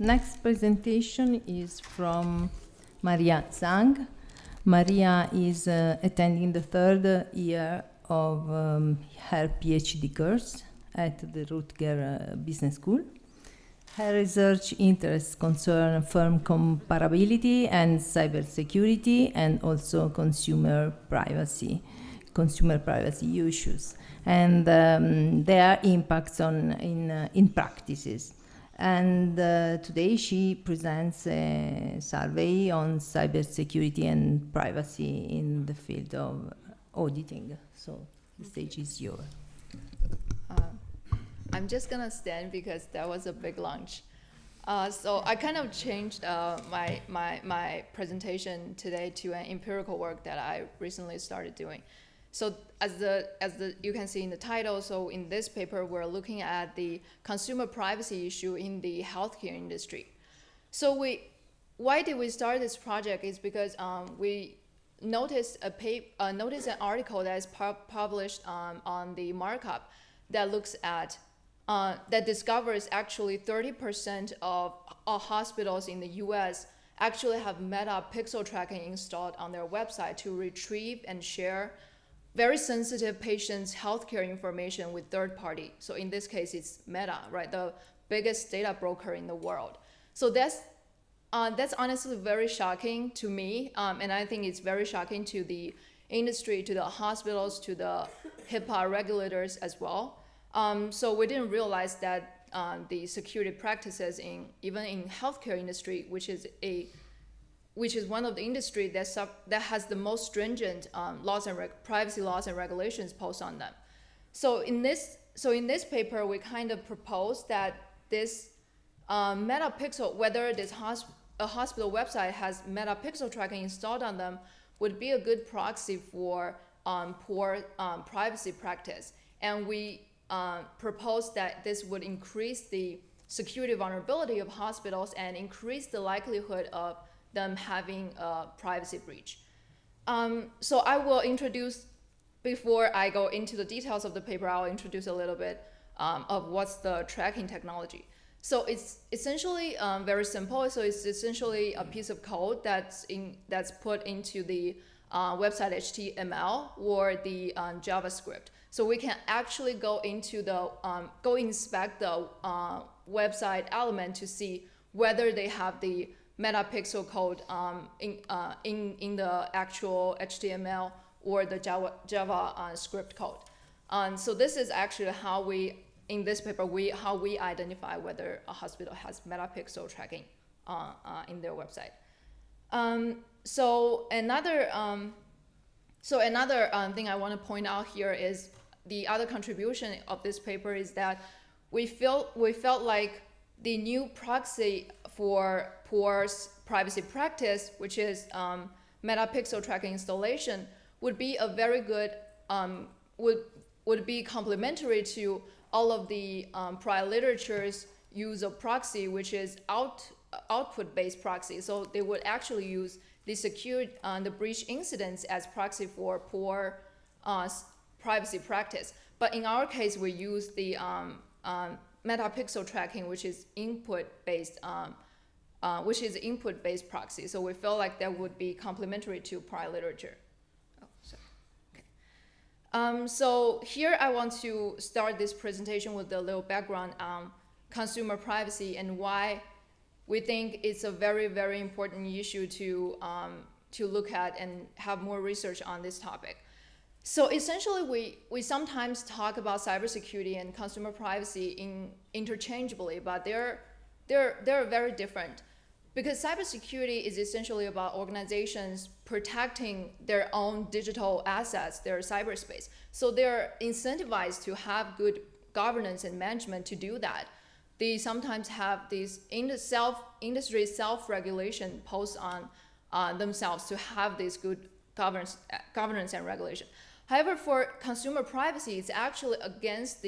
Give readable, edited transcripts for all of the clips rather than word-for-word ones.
Next presentation is from Maria Zhang. Maria is attending the third year of her PhD course at the Rutger Business School. Her research interests concern firm comparability and cybersecurity, and also consumer privacy issues, and their impacts in practices. And today she presents a survey on cybersecurity and privacy in the field of auditing. So the stage is yours. I'm just gonna stand because that was a big lunch. So I kind of changed my presentation today to an empirical work that I recently started doing. So as you can see in the title, so in this paper we're looking at the consumer privacy issue in the healthcare industry. So why did we start this project is because we noticed an article that is published on the markup that looks at that discovers actually 30% of hospitals in the US actually have Meta pixel tracking installed on their website to retrieve and share very sensitive patients' healthcare information with third party. So in this case, it's Meta, right? The biggest data broker in the world. So that's honestly very shocking to me. And I think it's very shocking to the industry, to the hospitals, to the HIPAA regulators as well. So we didn't realize that the security practices even in healthcare industry, which is one of the industry that has the most stringent privacy laws and regulations posed on them. So in this paper, we kind of propose that this Meta pixel, whether a hospital website has Meta pixel tracking installed on them, would be a good proxy for poor privacy practice. And we propose that this would increase the security vulnerability of hospitals and increase the likelihood of them having a privacy breach. So I will introduce, before I go into the details of the paper, I'll introduce a little bit of what's the tracking technology. So it's essentially very simple. So it's essentially a piece of code that's put into the website HTML or the JavaScript. So we can actually go into go inspect the website element to see whether they have the metapixel code in the actual HTML or the Java script code. So this is actually how in this paper, how we identify whether a hospital has metapixel tracking in their website. So another thing I want to point out here is the other contribution of this paper is that we felt like the new proxy for poor privacy practice, which is metapixel tracking installation, would be a very good would be complementary to all of the prior literature's use of proxy, which is output-based proxy. So they would actually use the breach incidents as proxy for poor privacy practice. But in our case, we use the metapixel tracking, which is input-based proxy. So we felt like that would be complementary to prior literature. So here I want to start this presentation with a little background on consumer privacy and why we think it's a very, very important issue to look at and have more research on this topic. So essentially, we sometimes talk about cybersecurity and consumer privacy interchangeably, but they're very different. Because cybersecurity is essentially about organizations protecting their own digital assets, their cyberspace. So they're incentivized to have good governance and management to do that. They sometimes have these industry self-regulation posed on themselves to have this good governance and regulation. However, for consumer privacy, it's actually against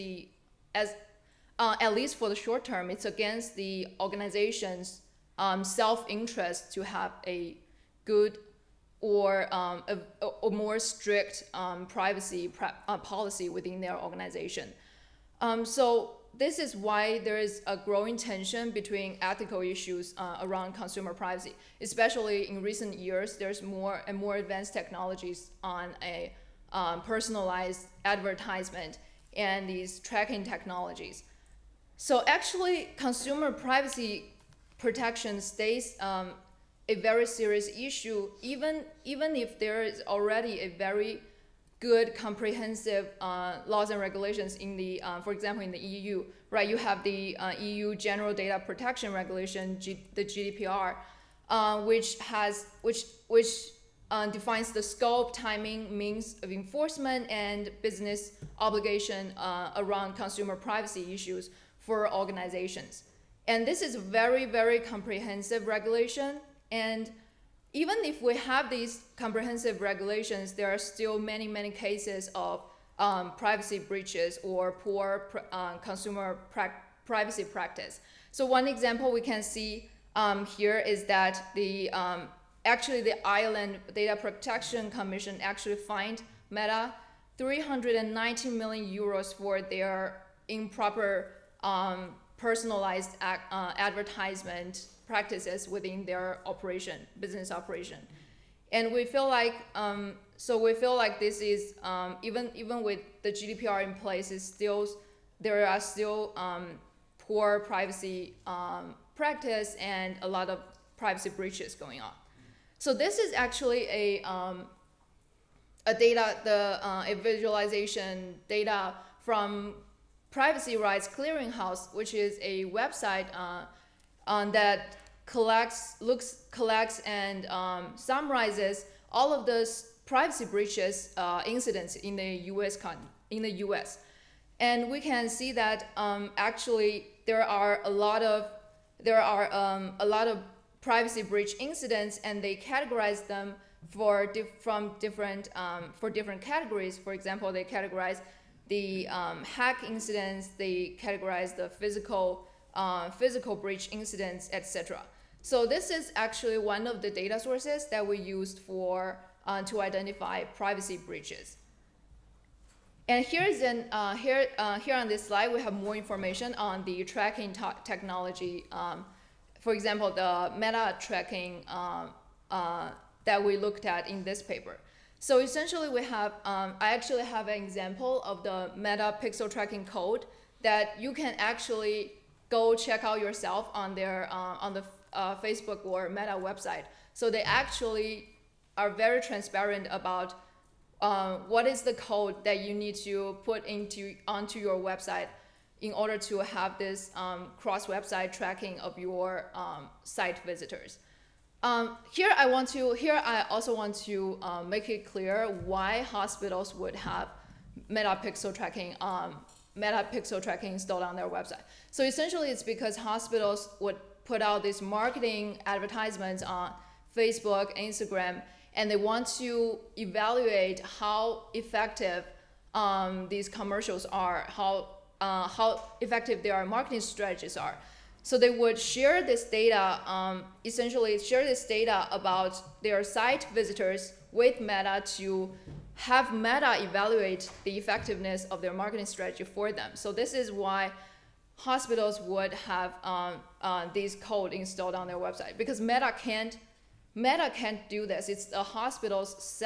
at least for the short term, it's against the organization's self-interest to have a good or a more strict privacy policy within their organization. So this is why there is a growing tension between ethical issues around consumer privacy, especially in recent years. There's more and more advanced technologies on a personalized advertisement and these tracking technologies. So actually, consumer privacy protection stays a very serious issue, even if there is already a very good comprehensive laws and regulations in the, for example, in the EU, right? You have the EU General Data Protection Regulation, the GDPR, which defines the scope, timing, means of enforcement, and business obligation around consumer privacy issues for organizations. And this is a very, very comprehensive regulation. And even if we have these comprehensive regulations, there are still many, many cases of privacy breaches or poor consumer privacy practice. So one example we can see here is that actually the Ireland Data Protection Commission actually fined Meta 390 million euros for their improper personalized advertisement practices within their business operation. And we feel like, this is, even with the GDPR in place, there are still poor privacy practice and a lot of privacy breaches going on. So this is actually a visualization data from Privacy Rights Clearinghouse, which is a website that collects and summarizes all of those privacy breaches incidents in the U.S. And we can see that actually there are a lot of privacy breach incidents, and they categorize them for different categories. For example, they categorize the hack incidents, they categorize the physical breach incidents, etc. So this is actually one of the data sources that we used to identify privacy breaches. And here on this slide, we have more information on the tracking technology. For example, the meta tracking that we looked at in this paper. So essentially, we have I actually have an example of the meta pixel tracking code that you can actually go check out yourself on their on the Facebook or Meta website. So they actually are very transparent about what is the code that you need to put onto your website in order to have this cross-website tracking of your site visitors. Here I also want to make it clear why hospitals would have Meta pixel tracking installed on their website. So essentially, it's because hospitals would put out these marketing advertisements on Facebook, Instagram, and they want to evaluate how effective these commercials are, how effective their marketing strategies are. So they would share this data, essentially share this data about their site visitors with Meta to have Meta evaluate the effectiveness of their marketing strategy for them. So this is why hospitals would have these code installed on their website, because Meta can't do this. It's the hospital's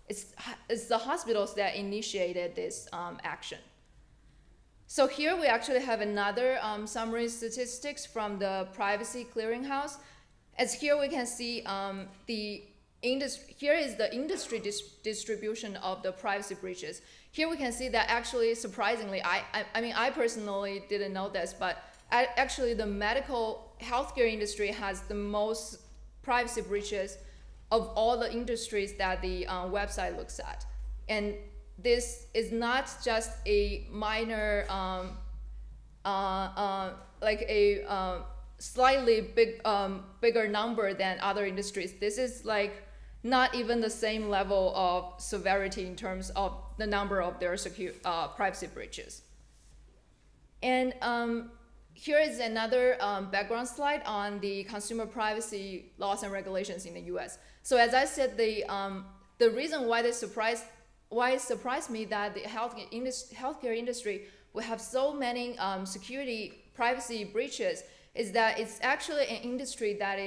it's the hospitals that initiated this action. So here we actually have another summary statistics from the Privacy Clearinghouse. As here we can see here is the industry distribution of the privacy breaches. Here we can see that actually, surprisingly, I personally didn't know this, but actually the medical healthcare industry has the most privacy breaches of all the industries that the website looks at. And this is not just a minor, slightly bigger number than other industries. This is like not even the same level of severity in terms of the number of their privacy breaches. And here is another background slide on the consumer privacy laws and regulations in the US. So as I said, the reason why it surprised me that the healthcare industry we have so many security privacy breaches is that it's actually an industry that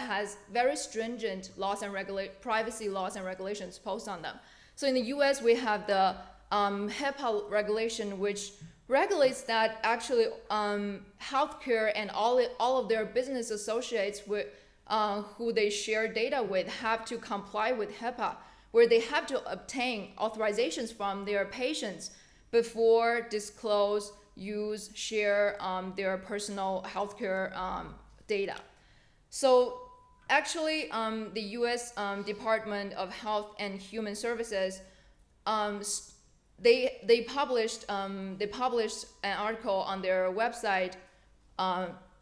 has very stringent laws and privacy laws and regulations posed on them. So in the US, we have the HIPAA regulation, which regulates that actually healthcare and all of their business associates with who they share data with have to comply with HIPAA, where they have to obtain authorizations from their patients before disclose, use, share their personal healthcare data. So actually, the U.S. Department of Health and Human Services, they published an article on their website,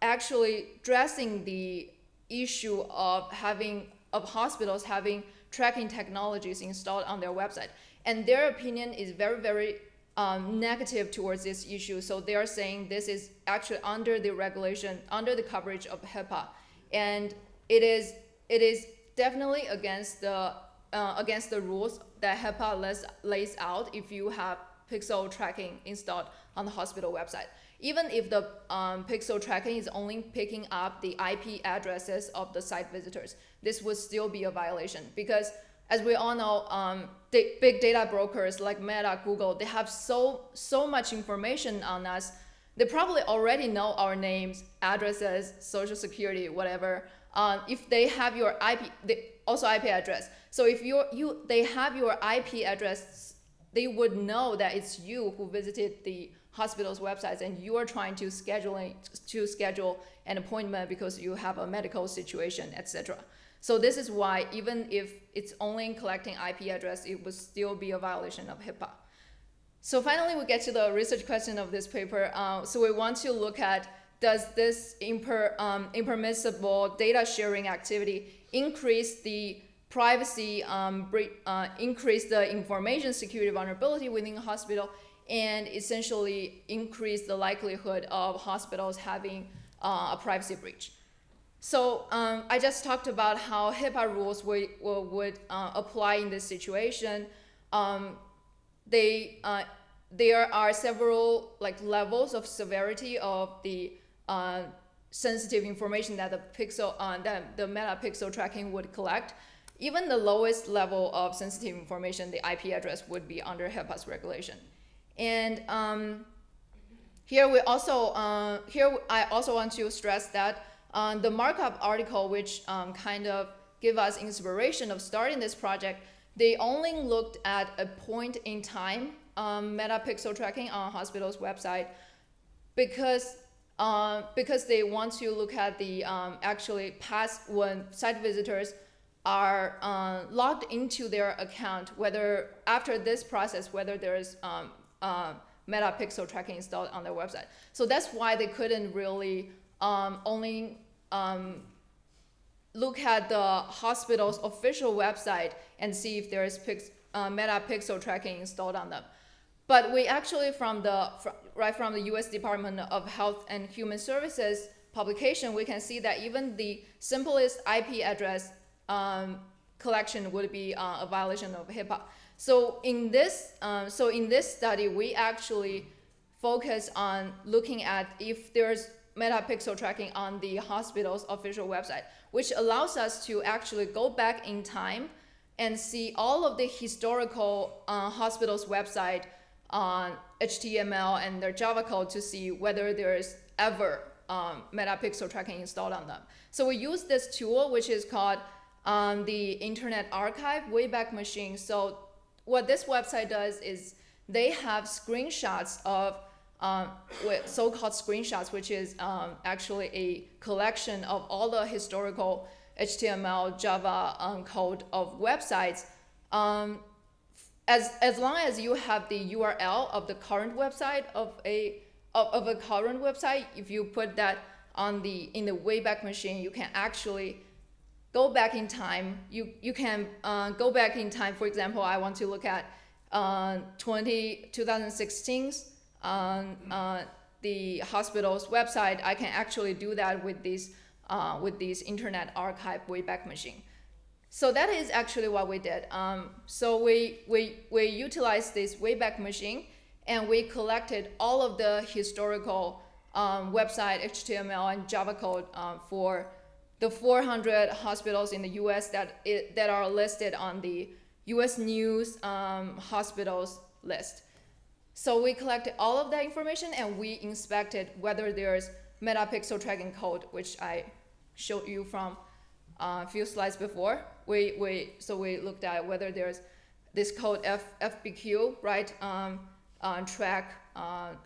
actually addressing the issue of hospitals having tracking technologies installed on their website, and their opinion is very, very negative towards this issue. So they are saying this is actually under the regulation, under the coverage of HIPAA, and it is definitely against the rules that HIPAA lays out if you have pixel tracking installed on the hospital website. Even if the pixel tracking is only picking up the IP addresses of the site visitors, this would still be a violation, because as we all know, big data brokers like Meta, Google, they have so much information on us. They probably already know our names, addresses, social security, whatever. If they have your also IP address. So if they have your IP address, they would know that it's you who visited the hospital's websites and you are trying to schedule an appointment because you have a medical situation, etc. So this is why even if it's only collecting IP address, it would still be a violation of HIPAA. So finally, we get to the research question of this paper. So we want to look at, does this impermissible data sharing activity increase the privacy, increase the information security vulnerability within a hospital, and essentially increase the likelihood of hospitals having a privacy breach. So I just talked about how HIPAA rules would apply in this situation. There are several levels of severity of the sensitive information that the Meta pixel tracking would collect. Even the lowest level of sensitive information, the IP address, would be under HIPAA's regulation. And here I also want to stress that the markup article, which kind of give us inspiration of starting this project, they only looked at a point in time Meta pixel tracking on a hospital's website because they want to look at the actually past when site visitors are logged into their account, whether after this process, whether there is Meta pixel tracking installed on their website. So that's why they couldn't really only look at the hospital's official website and see if there is Meta pixel tracking installed on them. But we actually, from the US Department of Health and Human Services publication, we can see that even the simplest IP address collection would be a violation of HIPAA. So in this study, we actually focus on looking at if there's Meta pixel tracking on the hospital's official website, which allows us to actually go back in time and see all of the historical hospital's website on HTML and their Java code to see whether there is ever Meta pixel tracking installed on them. So we use this tool, which is called the Internet Archive Wayback Machine. So what this website does is they have screenshots of so-called screenshots, which is actually a collection of all the historical HTML, Java code of websites. As long as you have the URL of the current website of a current website, if you put that in the Wayback Machine, you can actually go back in time. You can go back in time. For example, I want to look at 2016's the hospital's website. I can actually do that with this Internet Archive Wayback Machine. So that is actually what we did. So we utilized this Wayback Machine, and we collected all of the historical website HTML and Java code for the 400 hospitals in the U.S. that are listed on the U.S. News hospitals list. So we collected all of that information and we inspected whether there's metapixel tracking code, which I showed you from a few slides before. So we looked at whether there's this code FBQ, right, track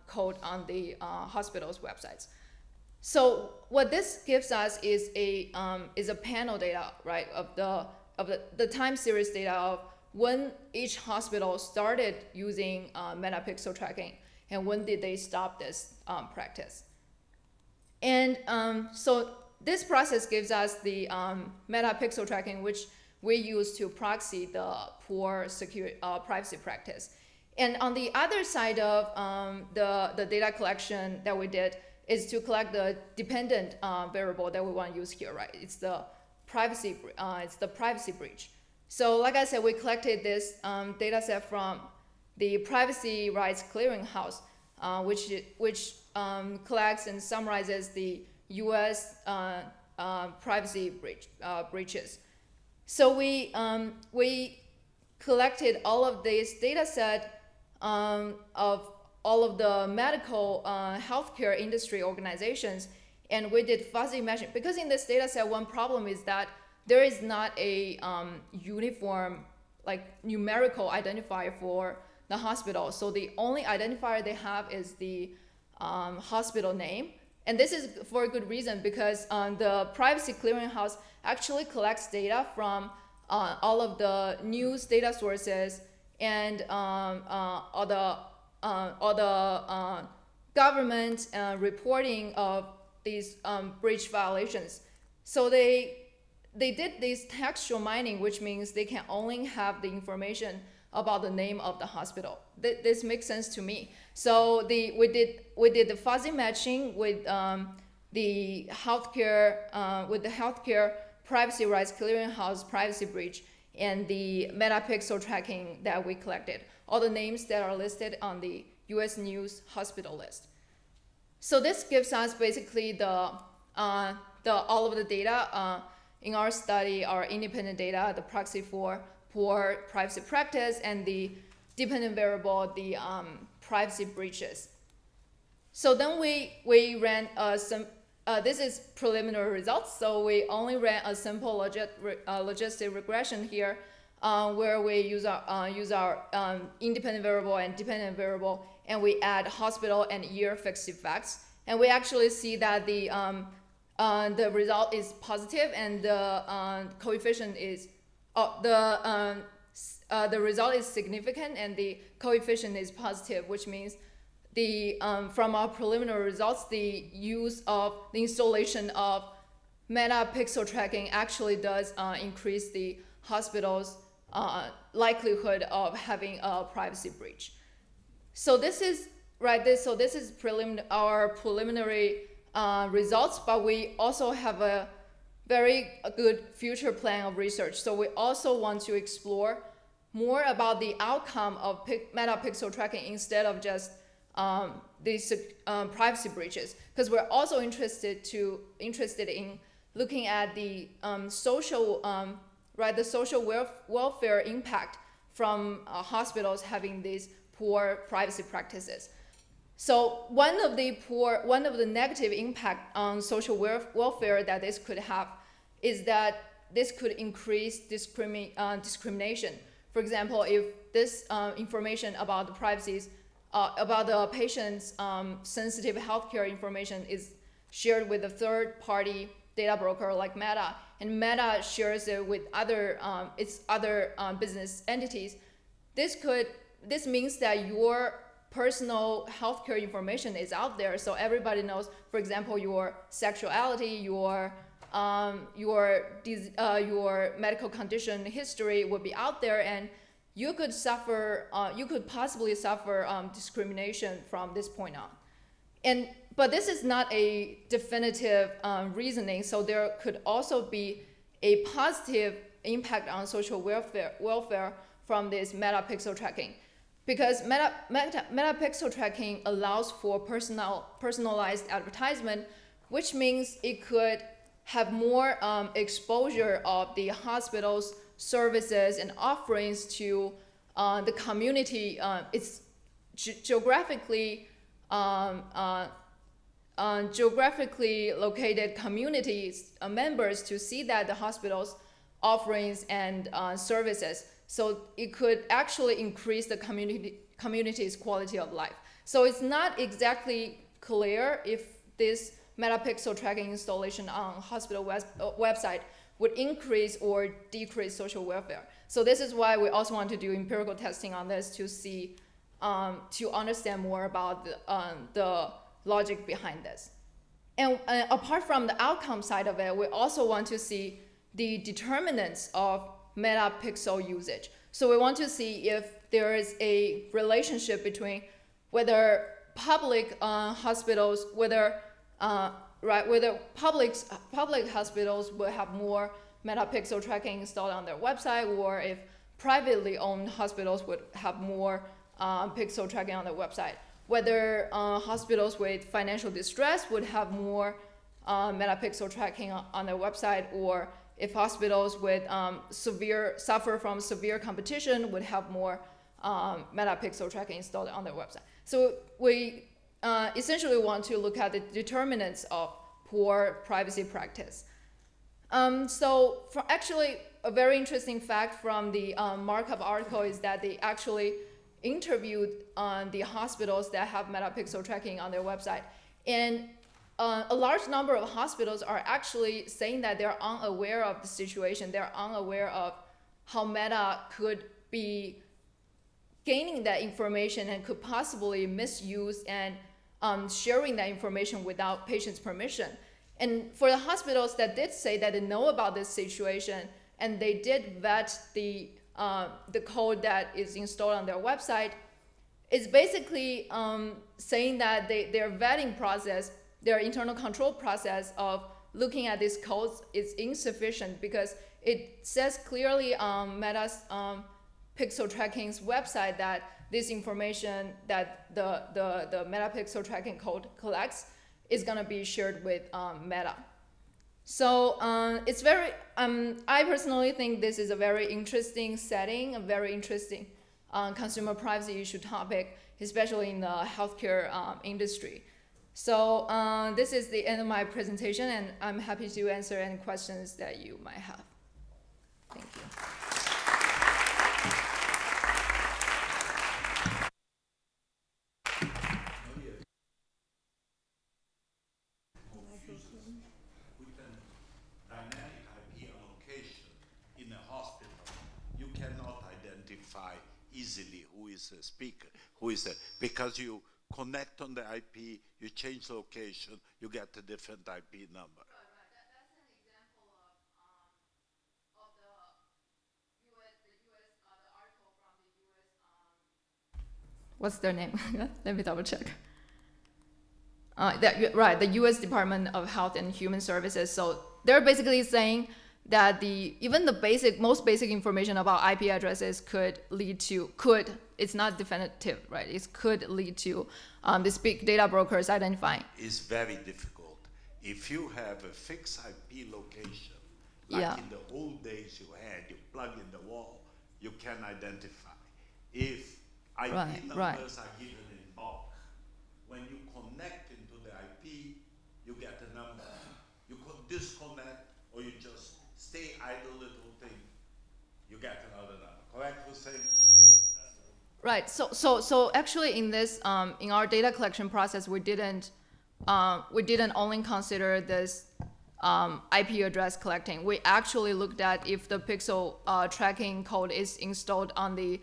code on the hospital's websites. So what this gives us is a panel data, right, of the time series data of when each hospital started using metapixel tracking and when did they stop this practice. And so this process gives us the metapixel tracking, which we use to proxy the poor privacy practice. And on the other side of the data collection that we did is to collect the dependent variable that we want to use here, right? It's the privacy breach. So like I said, we collected this data set from the Privacy Rights Clearinghouse, which collects and summarizes the U.S. Privacy breaches. So we collected all of this data set of all of the medical healthcare industry organizations, and we did fuzzy matching. Because in this data set, one problem is that there is not a uniform, like, numerical identifier for the hospital. So the only identifier they have is the hospital name. And this is for a good reason, because the Privacy Clearinghouse actually collects data from all of the news data sources and all the government reporting of these breach violations. So they did this textual mining, which means they can only have the information about the name of the hospital. This makes sense to me. So we did the fuzzy matching with the healthcare Privacy Rights Clearinghouse privacy breach and the metapixel tracking that we collected, all the names that are listed on the U.S. News hospital list. So this gives us basically the all of the data in our study, our independent data, the proxy for poor privacy practice, and the dependent variable, the privacy breaches. So then we ran this is preliminary results. So we only ran a simple logistic regression here, where we use our independent variable and dependent variable, and we add hospital and year fixed effects, and we actually see that the result is positive, and the coefficient is the result is significant, and the coefficient is positive, which means from our preliminary results, the use of the installation of metapixel tracking actually does increase the hospital's likelihood of having a privacy breach. So this is our preliminary results, but we also have a very good future plan of research. So we also want to explore more about the outcome of metapixel tracking instead of just these privacy breaches, because we're also interested in looking at the social welfare impact from hospitals having these poor privacy practices. So one of the negative impact on social welfare that this could have is that this could increase discrimination. For example, if this information about the privacies, about the patient's sensitive healthcare information is shared with a third-party data broker like Meta, and Meta shares it with its other business entities, this means that your personal healthcare information is out there, so everybody knows. For example, your sexuality, your medical condition history would be out there, and you could possibly suffer discrimination from this point on. But this is not a definitive reasoning, so there could also be a positive impact on social welfare from this metapixel tracking. because metapixel tracking allows for personalized advertisement, which means it could have more exposure of the hospital's services and offerings to the community. It's geographically located communities members to see that the hospital's offerings and services. So it could actually increase the community's quality of life. So it's not exactly clear if this metapixel tracking installation on hospital website would increase or decrease social welfare. So this is why we also want to do empirical testing on this to see, to understand more about the logic behind this. And apart from the outcome side of it, we also want to see the determinants of metapixel usage. So we want to see if there is a relationship between whether public hospitals, whether public hospitals will have more metapixel tracking installed on their website, or if privately owned hospitals would have more pixel tracking on their website. Whether hospitals with financial distress would have more metapixel tracking on their website, or if hospitals with suffer from severe competition would have more metapixel tracking installed on their website. So we essentially want to look at the determinants of poor privacy practice. So for actually a very interesting fact from the markup article is that they actually interviewed the hospitals that have metapixel tracking on their website. And a large number of hospitals are actually saying that they're unaware of the situation. They're unaware of how Meta could be gaining that information and could possibly misuse and sharing that information without patient's permission. And for the hospitals that did say that they know about this situation and they did vet the code that is installed on their website, it's basically saying that their vetting process, their internal control process of looking at these codes is insufficient, because it says clearly on Meta's pixel tracking's website that this information that the metapixel tracking code collects is going to be shared with Meta. So it's very, I personally think this is a very interesting setting, a very interesting consumer privacy issue topic, especially in the healthcare industry. So this is the end of my presentation, and I'm happy to answer any questions that you might have. Thank you. Easily who is a speaker, because you connect on the IP, you change location, you get a different IP number. Right. That's an example of the article from the US. What's their name? Let me double check. The US Department of Health and Human Services. So they're basically saying that even the most basic information about IP addresses it's not definitive, right? It could lead to these big data brokers identifying. It's very difficult. If you have a fixed IP location, like in the old days you plug in the wall, you can identify. If IP numbers are given in bulk, when you connect into the IP, you get a number. You could disconnect, or you just stay idle little thing, you get another number. Correct, Hussein? Right. So actually, in this in our data collection process, we didn't only consider this IP address collecting. We actually looked at if the pixel tracking code is installed on the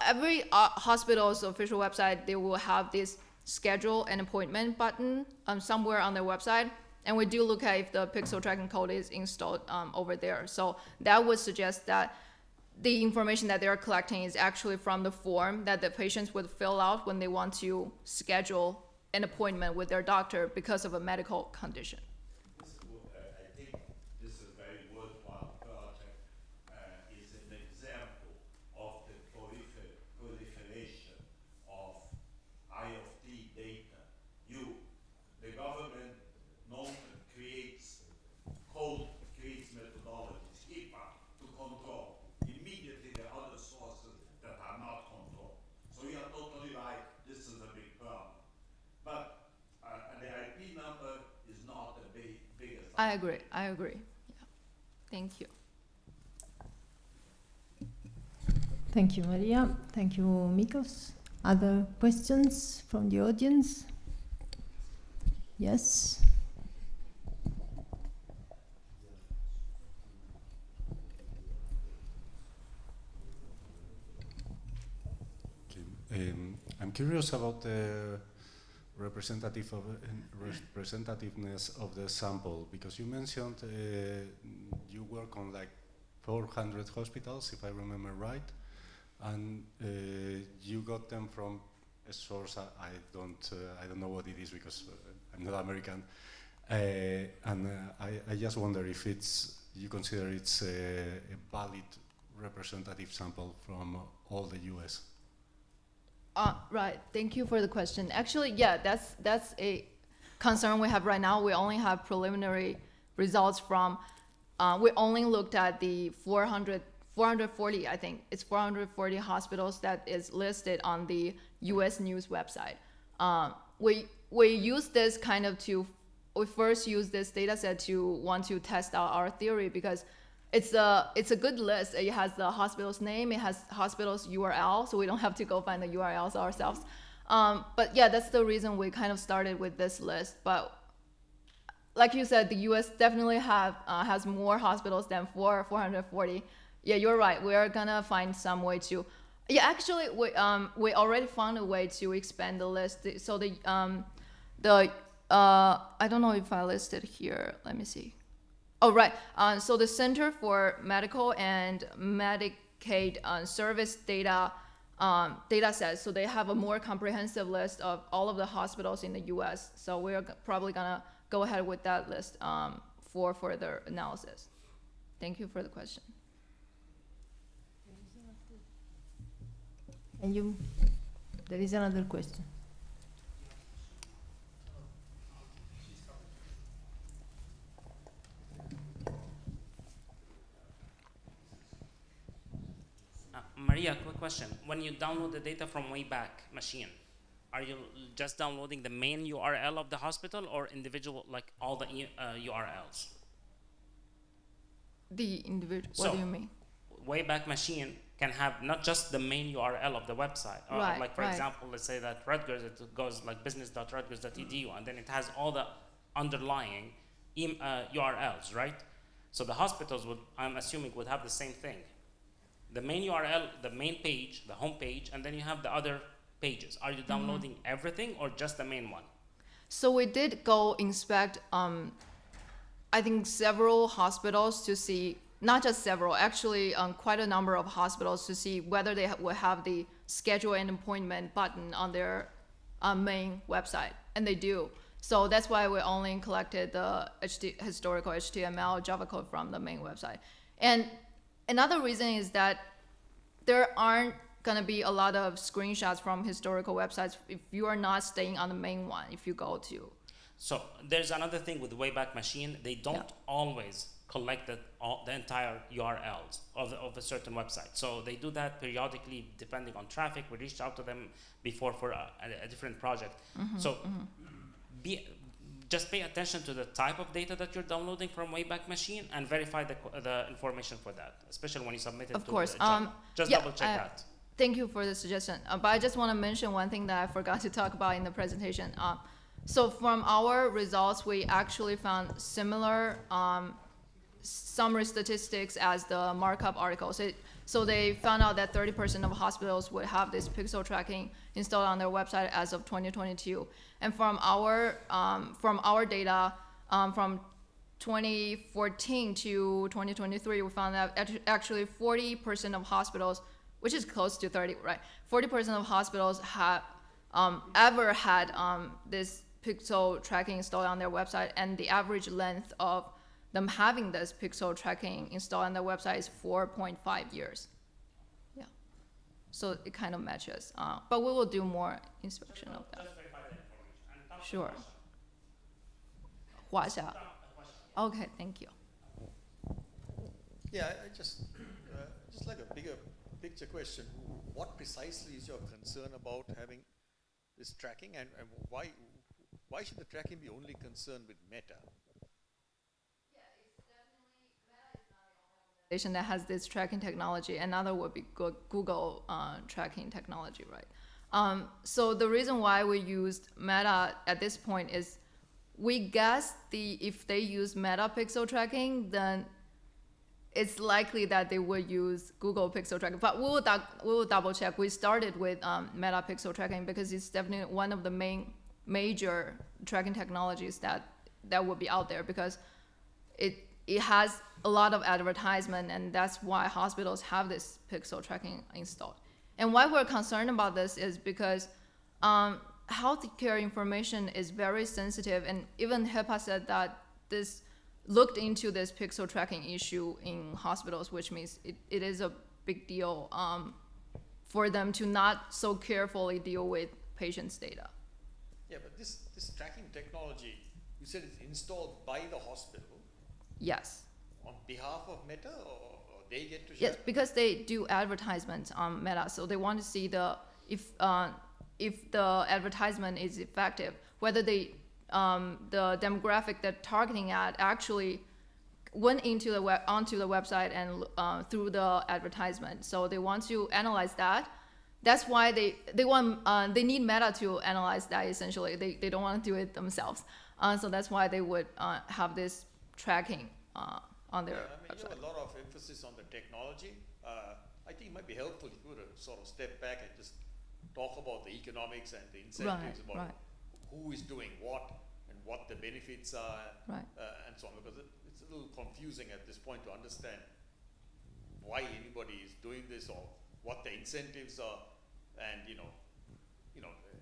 every hospital's official website. They will have this schedule an appointment button somewhere on their website. And we do look at if the pixel tracking code is installed over there. So that would suggest that the information that they're collecting is actually from the form that the patients would fill out when they want to schedule an appointment with their doctor because of a medical condition. I think this is a very worthwhile project. Is an example of the proliferation I agree. Yeah. Thank you. Thank you, Maria. Thank you, Mikos. Other questions from the audience? Yes. I'm curious about the representativeness of the sample, because you mentioned you work on like 400 hospitals, if I remember right, and you got them from a source I don't know what it is because I'm not American, and I just wonder if you consider it's a valid representative sample from all the US. Right. Thank you for the question. Actually, yeah, that's a concern we have right now. We only have preliminary results from. We only looked at the 440. I think it's 440 hospitals that is listed on the U.S. News website. We use this kind of we first use this data set to want to test out our theory because it's a good list. It has the hospital's name, it has hospital's URL, so we don't have to go find the URLs ourselves. But yeah, that's the reason we kind of started with this list. But like you said, the US definitely has more hospitals than 440. Yeah, you're right. We're gonna find some way to. Yeah, actually, we already found a way to expand the list. So I don't know if I listed here. Let me see. Oh, right. So the Center for Medical and Medicaid Service data sets, so they have a more comprehensive list of all of the hospitals in the U.S. So we're probably going to go ahead with that list for further analysis. Thank you for the question. And there is another question. Maria, quick question. When you download the data from Wayback Machine, are you just downloading the main URL of the hospital or individual, like all the URLs? The individual, what do you mean? Wayback Machine can have not just the main URL of the website. Right, like, for right. example, let's say that Rutgers, it goes like business.rutgers.edu, and then it has all the underlying URLs, right? So the hospitals I'm assuming, would have the same thing. The main URL, the main page, the home page, and then you have the other pages. Are you downloading everything or just the main one? So we did go inspect, I think, several hospitals to see, not just several, actually quite a number of hospitals to see whether they will have the schedule an appointment button on their main website, and they do. So that's why we only collected the historical HTML Java code from the main website. And another reason is that there aren't going to be a lot of screenshots from historical websites if you are not staying on the main one, if you go to. So there's another thing with Wayback Machine. They don't always collect the entire URLs of a certain website. So they do that periodically depending on traffic. We reached out to them before for a different project. Just pay attention to the type of data that you're downloading from Wayback Machine and verify the information for that, especially when you submit it Of course. Just double check that. Thank you for the suggestion. But I just want to mention one thing that I forgot to talk about in the presentation. So from our results, we actually found similar summary statistics as the markup articles. So they found out that 30% of hospitals would have this pixel tracking installed on their website as of 2022. And from our data, from 2014 to 2023, we found that actually 40% of hospitals, which is close to 30, right? 40% of hospitals have ever had this pixel tracking installed on their website, and the average length of them having this pixel tracking installed on their website is 4.5 years. Yeah, so it kind of matches. But we will do more inspection of that. Sure. Huaxia. Okay, thank you. Yeah, I just like a bigger picture question. What precisely is your concern about having this tracking, and why should the tracking be only concerned with Meta? that has this tracking technology. Another would be Google tracking technology, right? So the reason why we used Meta at this point is we guess if they use Meta pixel tracking, then it's likely that they would use Google pixel tracking. But we will double check. We started with Meta pixel tracking because it's definitely one of the major tracking technologies that would be out there, because it has a lot of advertisement, and that's why hospitals have this pixel tracking installed. And why we're concerned about this is because healthcare information is very sensitive, and even HIPAA said that this looked into this pixel tracking issue in hospitals, which means it is a big deal for them to not so carefully deal with patients' data. Yeah, but this tracking technology, you said it's installed by the hospital. Yes. On behalf of Meta, or they get to share? Yes, because they do advertisements on Meta, so they want to see if the advertisement is effective, whether the demographic they're targeting at actually went onto the website and through the advertisement. So they want to analyze that. That's why they need Meta to analyze that. Essentially, they don't want to do it themselves. So that's why they would have this tracking on their website. You have a lot of emphasis on the technology. I think it might be helpful if you were to sort of step back and just talk about the economics and the incentives about who is doing what and what the benefits are, and so on, because it's a little confusing at this point to understand why anybody is doing this or what the incentives are. And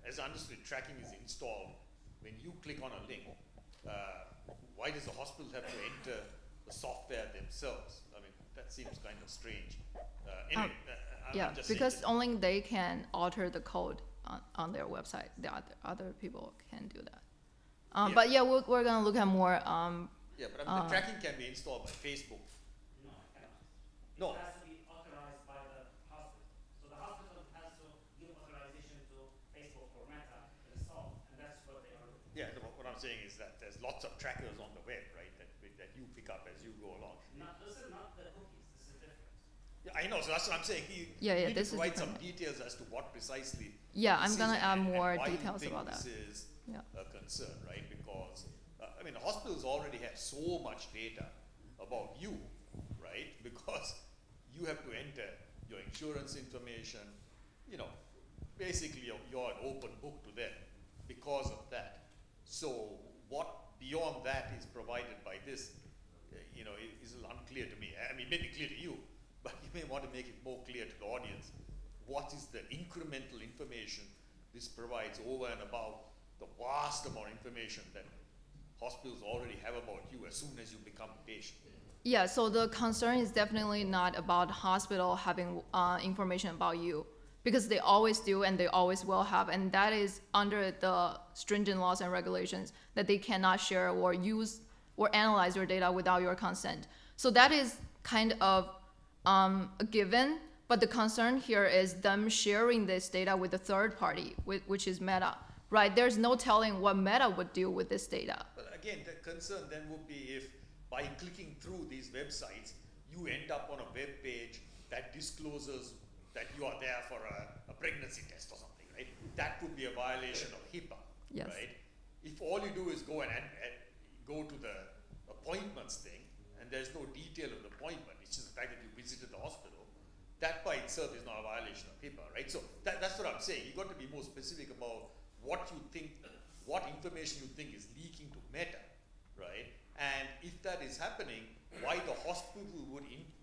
as I understood, tracking is installed when you click on a link. Why does the hospital have to enter the software themselves? I mean, that seems kind of strange. Anyway, I'm just because only they can alter the code on their website. The other people can do that. But yeah, we're gonna look at more. Yeah, but I mean, the tracking can be installed by Facebook. No, it cannot. No. It has to be authorized by the hospital. So the hospital has to give authorization to Facebook or Meta to install, and that's what they are looking for. Yeah, what I'm saying is that there's lots of trackers on the web, right, that you pick up as you go along. This is not the cookies. This is different. Yeah, I know. So that's what I'm saying. You need to provide some details as to what precisely. Yeah, I'm gonna add and more why details you think about that. This is a concern, right? Because I mean, hospitals already have so much data about you, right? Because you have to enter your insurance information. Basically, you're an open book to them because of that. So what beyond that is provided by this, is unclear to me. I mean, maybe clear to you, but you may want to make it more clear to the audience. What is the incremental information this provides over and above the vast amount of information that hospitals already have about you as soon as you become a patient? Yeah, so the concern is definitely not about hospital having information about you, because they always do and they always will have, and that is under the stringent laws and regulations that they cannot share or use or analyze your data without your consent. So that is kind of a given, but the concern here is them sharing this data with a third party, which is Meta, right? There's no telling what Meta would do with this data. But again, the concern then would be if by clicking through these websites, you end up on a web page that discloses that you are there for a pregnancy test or something, right? That would be a violation of HIPAA, right? If all you do is go and go to the appointments thing, and there's no detail of the appointment, it's just the fact that you visited the hospital, that by itself is not a violation of HIPAA, right? So that's what I'm saying. You've got to be more specific about what you think, what information you think is leaking to Meta, right? And if that is happening, why the hospital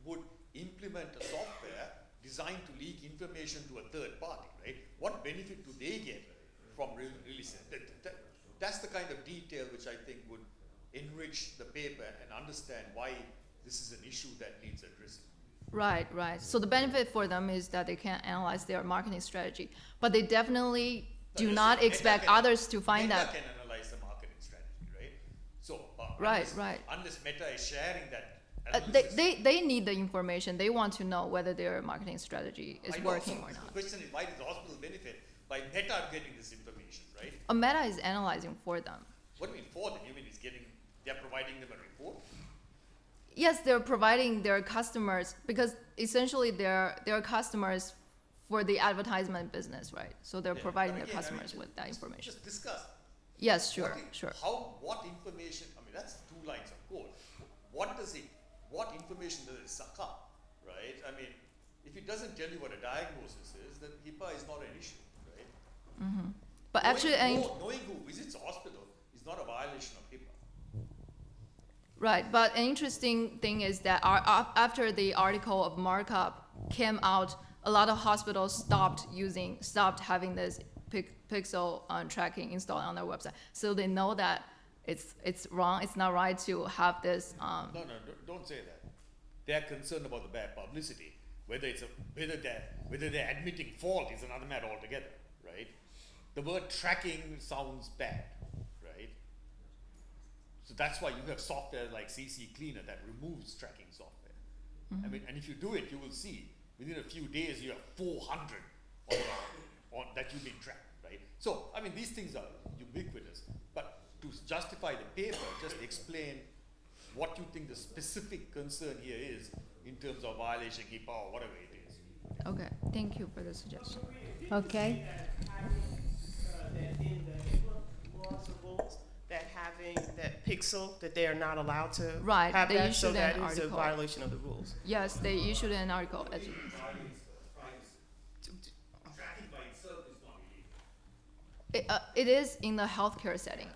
would implement a software designed to leak information to a third party, right? What benefit do they get from releasing it? That's the kind of detail which I think would enrich the paper and understand why this is an issue that needs addressing. Right. So the benefit for them is that they can analyze their marketing strategy, but they definitely do not expect others to find that. Meta can analyze the marketing strategy, right? So unless Meta is sharing that. They need the information. They want to know whether their marketing strategy is working or not. The question is, why does the hospital benefit by Meta getting this information, right? A Meta is analyzing for them. What do you mean for them? You mean they're providing them a report? Yes, they're providing their customers, because essentially they're customers for the advertisement business, right? So they're Yeah, providing but their again, customers with that information. Just discuss. Yes, sure, What sure. what information, I mean, that's 2 lines of code. What information does it suck up, right? I mean, if it doesn't tell you what a diagnosis is, then HIPAA is not an issue, right? But actually, Knowing who visits a hospital is not a violation of HIPAA. right, but an interesting thing is that after the article of markup came out, a lot of hospitals stopped having this pixel tracking installed on their website. So they know that it's wrong, it's not right to have this. No, don't say that. They're concerned about the bad publicity. Whether they're admitting fault is another matter altogether, right? The word tracking sounds bad, right? So that's why you have software like CC Cleaner that removes tracking software. I mean, and if you do it, you will see within a few days you have 400 that you've been tracked, right? So, I mean, these things are ubiquitous. But to justify the paper, just explain what you think the specific concern here is in terms of violation HIPAA or whatever it is. Okay, thank you for the suggestion. Okay. That in the HIPAA laws or rules, that having that pixel, that they are not allowed to Right, have they that, so issued that an is a article. violation of the rules. Yes, they issued an article. Tracking by itself is not illegal. It is in the healthcare setting.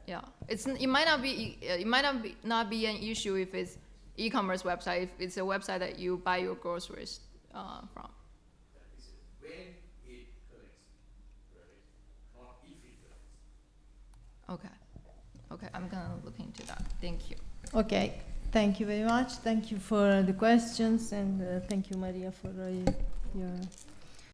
Yeah, it might not be an issue if it's e-commerce website, if it's a website that you buy your groceries from. When it collects, right? Not if it collects. Okay, I'm gonna look into that. Thank you. Okay, thank you very much. Thank you for the questions, and thank you, Maria, for your